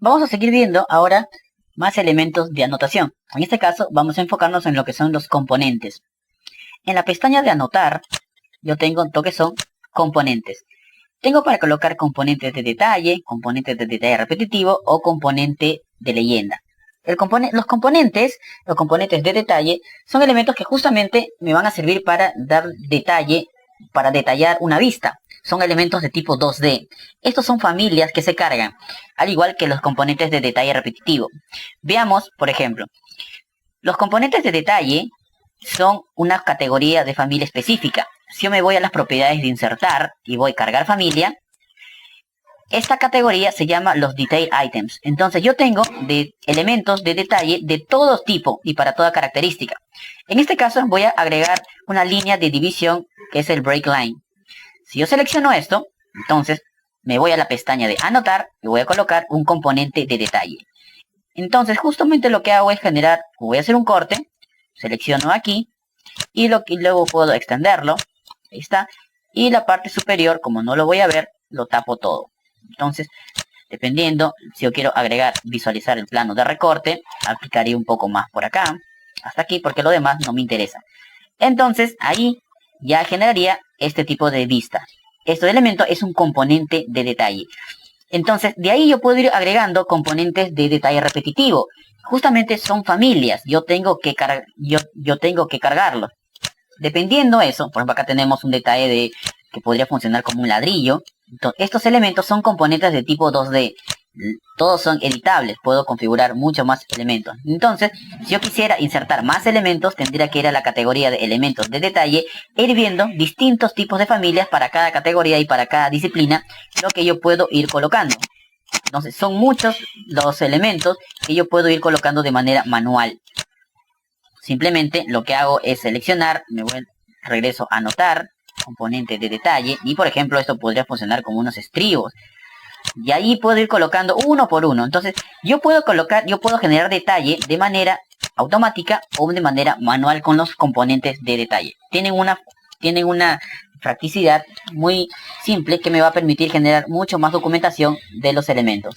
Vamos a seguir viendo ahora más elementos de anotación. En este caso vamos a enfocarnos en lo que son los componentes. En la pestaña de anotar, yo tengo lo que son componentes. Tengo para colocar componentes de detalle repetitivo o componente de leyenda. Los componentes de detalle son elementos que justamente me van a servir para dar detalle, para detallar una vista. Son elementos de tipo 2D. Estos son familias que se cargan, al igual que los componentes de detalle repetitivo. Veamos, por ejemplo, los componentes de detalle son una categoría de familia específica. Si yo me voy a las propiedades de insertar y voy a cargar familia, esta categoría se llama los detail items. Entonces yo tengo elementos de detalle de todo tipo y para toda característica. En este caso voy a agregar una línea de división que es el break line. Si yo selecciono esto, entonces me voy a la pestaña de anotar y voy a colocar un componente de detalle. Entonces justamente lo que hago es voy a hacer un corte, selecciono aquí y luego puedo extenderlo. Ahí está. Y la parte superior, como no lo voy a ver, lo tapo todo. Entonces, dependiendo, si yo quiero visualizar el plano de recorte, aplicaré un poco más por acá, hasta aquí, porque lo demás no me interesa. Entonces, ahí ya generaría este tipo de vista. Este elemento es un componente de detalle. Entonces, de ahí yo puedo ir agregando componentes de detalle repetitivo. Justamente son familias. Yo tengo que cargarlos. Dependiendo eso, por ejemplo, acá tenemos un detalle que podría funcionar como un ladrillo. Entonces, estos elementos son componentes de tipo 2D. Todos son editables, puedo configurar muchos más elementos. Entonces, si yo quisiera insertar más elementos, tendría que ir a la categoría de elementos de detalle e ir viendo distintos tipos de familias para cada categoría y para cada disciplina, lo que yo puedo ir colocando. Entonces, son muchos los elementos que yo puedo ir colocando de manera manual. Simplemente lo que hago es seleccionar, regreso a anotar, componente de detalle, y por ejemplo esto podría funcionar como unos estribos. Y ahí puedo ir colocando uno por uno. Entonces yo puedo generar detalle de manera automática o de manera manual con los componentes de detalle. Tienen una practicidad muy simple que me va a permitir generar mucho más documentación de los elementos.